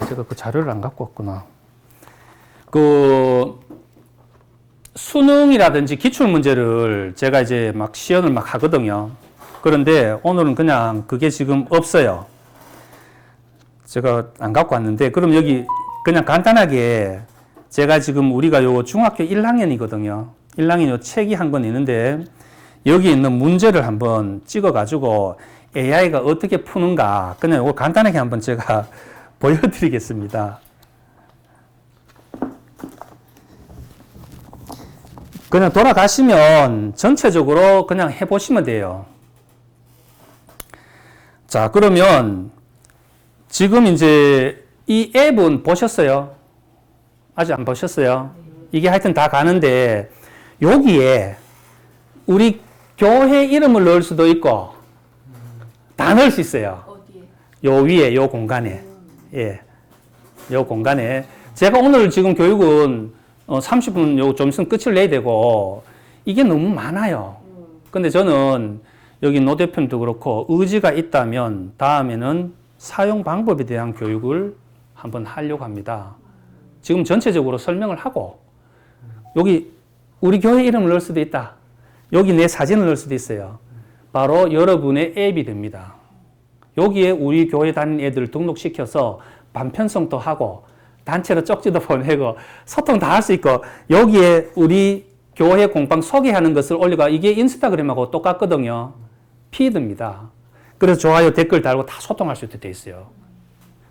제가 그 자료를 안 갖고 왔구나. 그 수능이라든지 기출문제를 제가 이제 막 시연을 막 하거든요. 그런데 오늘은 그냥 그게 지금 없어요. 제가 안 갖고 왔는데, 그럼 여기 그냥 간단하게 제가 지금 우리가 요 중학교 1학년이거든요. 1학년 요 책이 한 권 있는데, 여기 있는 문제를 한번 찍어가지고 AI가 어떻게 푸는가, 그냥 이거 간단하게 한번 제가 보여드리겠습니다. 그냥 돌아가시면 전체적으로 그냥 해보시면 돼요. 자, 그러면 지금 이제 이 앱은 보셨어요? 아직 안 보셨어요? 이게 하여튼 다 가는데, 여기에 우리 교회 이름을 넣을 수도 있고, 다 넣을 수 있어요. 어디에? 요 위에, 요 공간에. 예. 요 공간에. 제가 오늘 지금 교육은 30분 요 좀 있으면 끝을 내야 되고, 이게 너무 많아요. 근데 저는 여기 노 대표님도 그렇고, 의지가 있다면 다음에는 사용 방법에 대한 교육을 한번 하려고 합니다. 지금 전체적으로 설명을 하고, 여기 우리 교회 이름을 넣을 수도 있다. 여기 내 사진을 넣을 수도 있어요. 바로 여러분의 앱이 됩니다. 여기에 우리 교회 다니는 애들을 등록시켜서 반편성도 하고, 단체로 쪽지도 보내고, 소통 다 할 수 있고, 여기에 우리 교회 공방 소개하는 것을 올려가, 이게 인스타그램하고 똑같거든요. 피드입니다. 그래서 좋아요, 댓글 달고 다 소통할 수 있게 돼 있어요.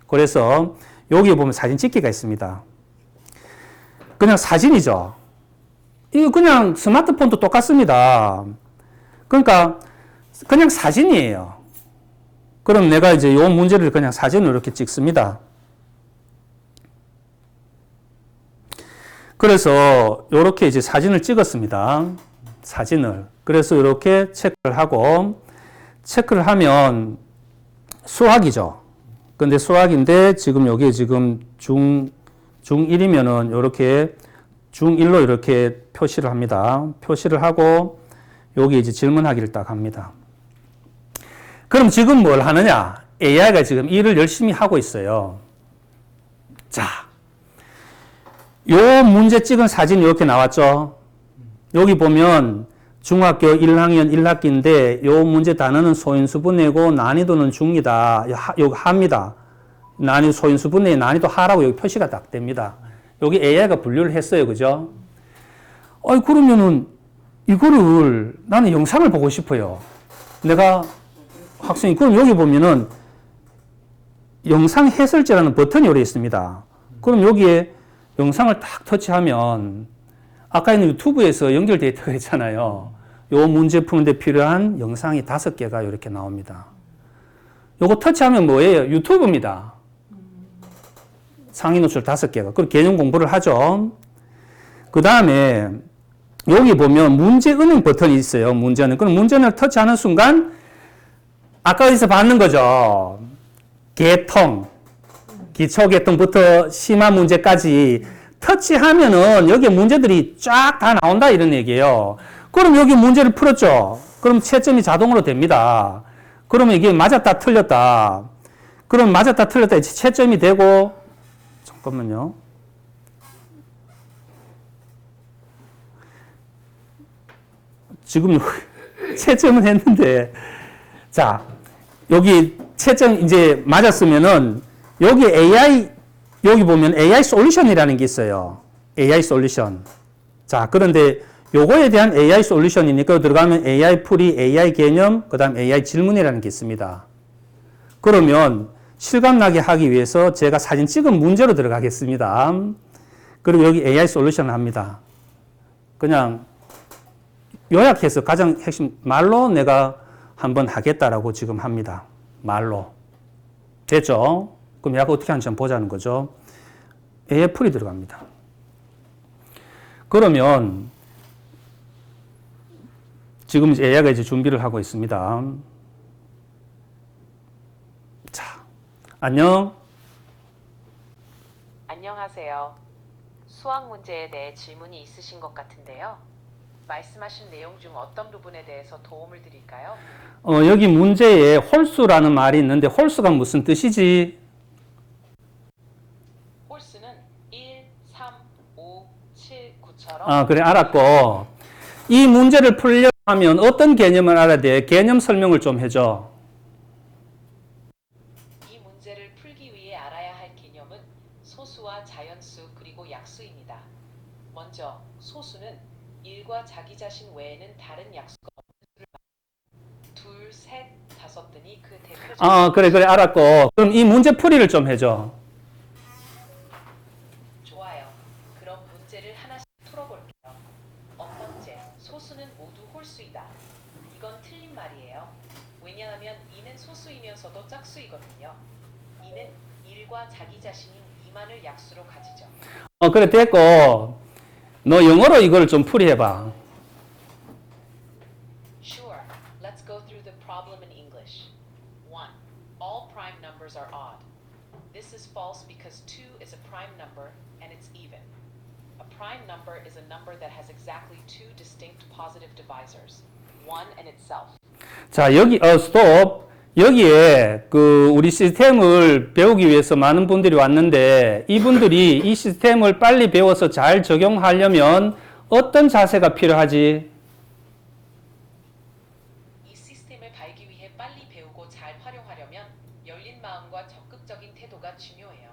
그래서 여기에 보면 사진 찍기가 있습니다. 그냥 사진이죠. 이거 그냥 스마트폰도 똑같습니다. 그러니까 그냥 사진이에요. 그럼 내가 이제 요 문제를 그냥 사진으로 이렇게 찍습니다. 그래서 이렇게 이제 사진을 찍었습니다. 사진을. 그래서 이렇게 체크를 하고, 체크를 하면 수학이죠. 근데 수학인데 지금 여기에 지금 중1이면은 이렇게 중1로 이렇게 표시를 합니다. 표시를 하고 여기 이제 질문하기를 딱 합니다. 그럼 지금 뭘 하느냐? AI가 지금 일을 열심히 하고 있어요. 자, 요 문제 찍은 사진 이렇게 나왔죠? 여기 보면 중학교 1학년 1학기인데 요 문제 단어는 소인수분해고 난이도는 중2다. 요거 합니다. 난이도 소인수 분해의 난이도 하라고 여기 표시가 딱 됩니다. 여기 AI가 분류를 했어요. 그죠? 그러면은 이거를 나는 영상을 보고 싶어요. 내가 학생이, 그럼 여기 보면은 영상 해설지라는 버튼이 여기 있습니다. 그럼 여기에 영상을 딱 터치하면 아까 있는 유튜브에서 연결 데이터가 있잖아요. 요 문제 푸는데 필요한 영상이 5개가 이렇게 나옵니다. 요거 터치하면 뭐예요? 유튜브입니다. 상위 노출 5개가. 그리고 개념 공부를 하죠. 그 다음에 여기 보면 문제 은행 버튼이 있어요. 문제는. 그럼 문제를 터치하는 순간 아까 어디서 봤는 거죠. 개통, 기초개통부터 심화 문제까지 터치하면은 여기에 문제들이 쫙 다 나온다 이런 얘기예요. 그럼 여기 문제를 풀었죠. 그럼 채점이 자동으로 됩니다. 그러면 이게 맞았다 틀렸다. 그럼 맞았다 틀렸다 채점이 되고, 잠깐만요. 지금 채점은 했는데, 자, 여기 채점 이제 맞았으면은 여기 여기 보면 AI 솔루션이라는 게 있어요. AI 솔루션. 자, 그런데 요거에 대한 AI 솔루션이니까 들어가면 AI 풀이, AI 개념, 그 다음 AI 질문이라는 게 있습니다. 그러면 실감나게 하기 위해서 제가 사진 찍은 문제로 들어가겠습니다. 그리고 여기 AI 솔루션을 합니다. 그냥 요약해서 가장 핵심 말로 내가 한번 하겠다라고 지금 합니다. 말로. 됐죠? 그럼 얘가 어떻게 하는지 한번 보자는 거죠. AI 풀이 들어갑니다. 그러면 지금 AI가 이제 준비를 하고 있습니다. 자, 안녕. 안녕하세요. 수학 문제에 대해 질문이 있으신 것 같은데요. 말씀하신 내용 중 어떤 부분에 대해서 도움을 드릴까요? 여기 문제에 홀수라는 말이 있는데 홀수가 무슨 뜻이지? 홀수는 1, 3, 5, 7, 9처럼 그래, 알았고. 이 문제를 풀려면 어떤 개념을 알아야 돼? 개념 설명을 좀 해줘. 이 문제를 풀기 위해 알아야 할 개념은 소수와 자연수 그리고 약수입니다. 먼저 소수는 1과 자기 자신 외에는 다른 약수가 없는 수를 2, 3, 5 등이 그 대표적 그래, 알았고. 그럼 이 문제 풀이를 좀 해줘. 좋아요. 그럼 문제를 하나씩 풀어볼게요. 첫 번째, 소수는 모두 홀수이다. 이건 틀린 말이에요. 왜냐하면 2는 소수이면서도 짝수이거든요. 2는 1과 자기 자신인 2만을 약수로 가지죠. 그래, 됐고. 너 영어로 이걸 좀 풀이해봐. Sure. Let's go through the problem in English. 1. All prime numbers are odd. This is false because 2 is a prime number and it's even. A prime number is a number that has exactly two distinct positive divisors, one and itself. 자, 여기, 스톱. 여기에 우리 시스템을 배우기 위해서 많은 분들이 왔는데 이분들이 이 시스템을 빨리 배워서 잘 적용하려면 어떤 자세가 필요하지? 이 시스템을 알기 위해 빨리 배우고 잘 활용하려면 열린 마음과 적극적인 태도가 중요해요.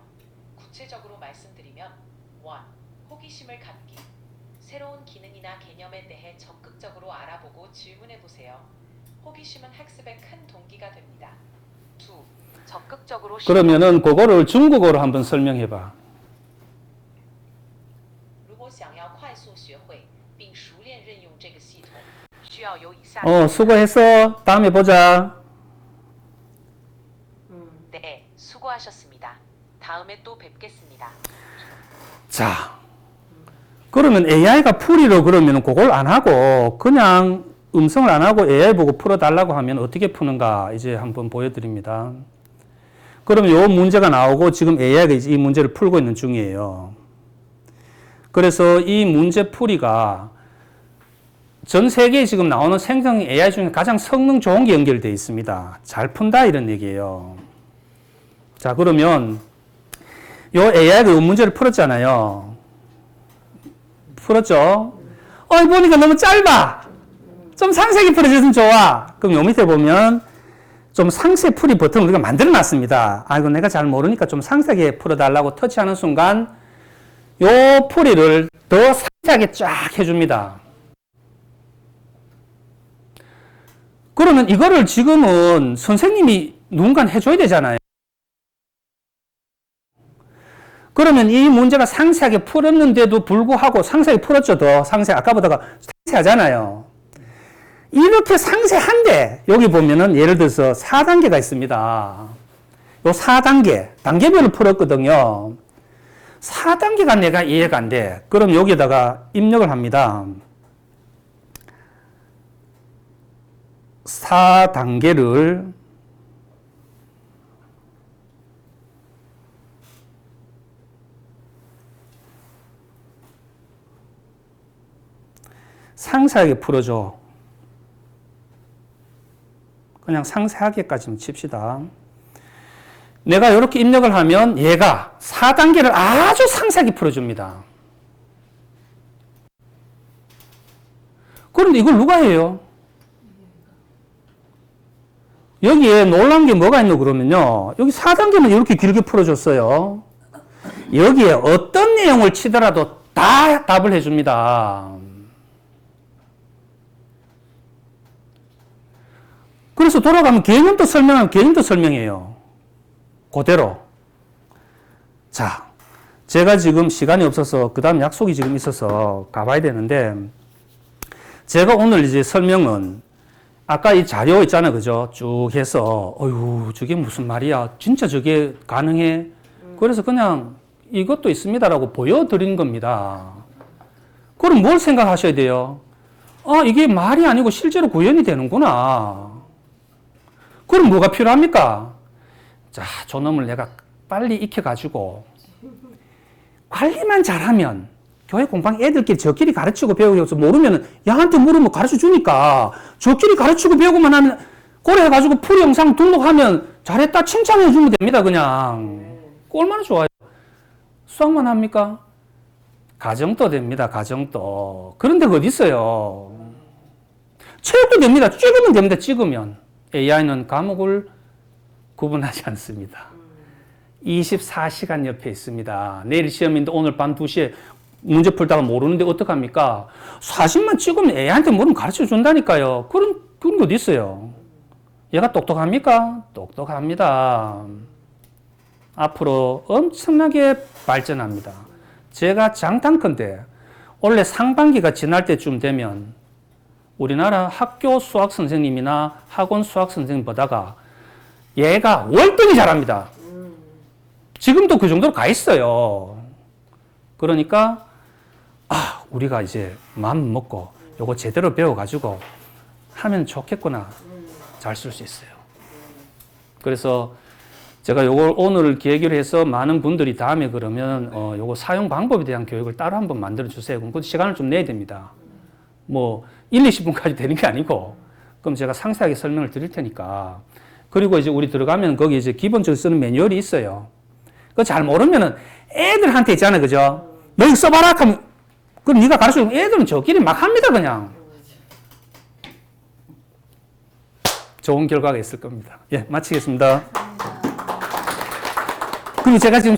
구체적으로 말씀드리면 1. 호기심을 갖기. 새로운 기능이나 개념에 대해 적극적으로 알아보고 질문해보세요. 호기심은 학습의 큰 동기가 됩니다. 2. 적극적으로 그러면은 그거를 중국어로 한번 설명해봐. 如果想要快速学会并熟练任用这个系统，需要有以下 수고했어. 다음에 보자. 네, 수고하셨습니다. 다음에 또 뵙겠습니다. 자, 그러면 AI가 풀이로 그러면 그걸 안 하고 그냥 음성을 안 하고 AI 보고 풀어달라고 하면 어떻게 푸는가 이제 한번 보여드립니다. 그러면 요 문제가 나오고 지금 AI가 이제 이 문제를 풀고 있는 중이에요. 그래서 이 문제 풀이가 전 세계에 지금 나오는 생성 AI 중에 가장 성능 좋은 게 연결되어 있습니다. 잘 푼다 이런 얘기예요. 자, 그러면 요 AI가 이 문제를 풀었잖아요. 풀었죠? 보니까 너무 짧아. 좀 상세히 풀어줬으면 좋아. 그럼 요 밑에 보면 좀 상세 풀이 버튼을 우리가 만들어 놨습니다. 아, 이거 내가 잘 모르니까 좀 상세하게 풀어달라고 터치하는 순간 요 풀이를 더 상세하게 쫙 해줍니다. 그러면 이거를 지금은 선생님이 누군가 해줘야 되잖아요. 그러면 이 문제가 상세하게 풀었는데도 불구하고 상세하게 풀었죠. 더 상세, 아까보다가 상세하잖아요. 이렇게 상세한데 여기 보면은 예를 들어서 4단계가 있습니다. 요 4단계, 단계별로 풀었거든요. 4단계가 내가 이해가 안 돼. 그럼 여기에다가 입력을 합니다. 4단계를 상세하게 풀어줘. 그냥 상세하게까지는 칩시다. 내가 이렇게 입력을 하면 얘가 4단계를 아주 상세하게 풀어줍니다. 그런데 이걸 누가 해요? 여기에 놀란 게 뭐가 있노 그러면요. 여기 4단계는 이렇게 길게 풀어줬어요. 여기에 어떤 내용을 치더라도 다 답을 해줍니다. 그래서 돌아가면 개념도 설명하면 개념도 설명해요. 그대로. 자, 제가 지금 시간이 없어서 그 다음 약속이 지금 있어서 가봐야 되는데 제가 오늘 이제 설명은 아까 이 자료 있잖아요. 그죠? 쭉 해서 어휴 저게 무슨 말이야. 진짜 저게 가능해? 그래서 그냥 이것도 있습니다라고 보여드린 겁니다. 그럼 뭘 생각하셔야 돼요? 아, 이게 말이 아니고 실제로 구현이 되는구나. 그럼 뭐가 필요합니까? 자, 저놈을 내가 빨리 익혀가지고 관리만 잘하면 교회 공방 애들끼리 저끼리 가르치고 배우고 모르면 야한테 물으면 가르쳐 주니까 저끼리 가르치고 배우고만 하면 그래 해가지고 풀 영상 등록하면 잘했다 칭찬해 주면 됩니다. 그냥 얼마나 좋아요. 수학만 합니까? 가정도 됩니다. 가정도. 그런 데가 어디 있어요. 체육도 됩니다. 찍으면 됩니다. 찍으면. AI는 과목을 구분하지 않습니다. 24시간 옆에 있습니다. 내일 시험인데 오늘 밤 2시에 문제 풀다가 모르는데 어떡합니까? 사진만 찍으면 애한테 물으면 가르쳐 준다니까요. 그런 게 어디 있어요? 얘가 똑똑합니까? 똑똑합니다. 앞으로 엄청나게 발전합니다. 제가 장단컨대 원래 상반기가 지날 때쯤 되면 우리나라 학교 수학 선생님이나 학원 수학 선생님보다가 얘가 월등히 잘합니다. 지금도 그 정도로 가 있어요. 그러니까 우리가 이제 마음 먹고 요거 제대로 배워가지고 하면 좋겠구나. 잘 쓸 수 있어요. 그래서 제가 요걸 오늘 계기로 해서 많은 분들이 다음에 그러면 요거 사용 방법에 대한 교육을 따로 한번 만들어 주세요. 그럼 그 시간을 좀 내야 됩니다. 뭐 1, 20분까지 되는 게 아니고 그럼 제가 상세하게 설명을 드릴 테니까. 그리고 이제 우리 들어가면 거기 이제 기본적으로 쓰는 매뉴얼이 있어요. 그거 잘 모르면은 애들한테 있잖아요. 그죠? 너 이거 써봐라 하면 그럼 네가 가르쳐주면 애들은 저끼리 막 합니다. 그냥. 좋은 결과가 있을 겁니다. 예, 마치겠습니다. 그리고 제가 지금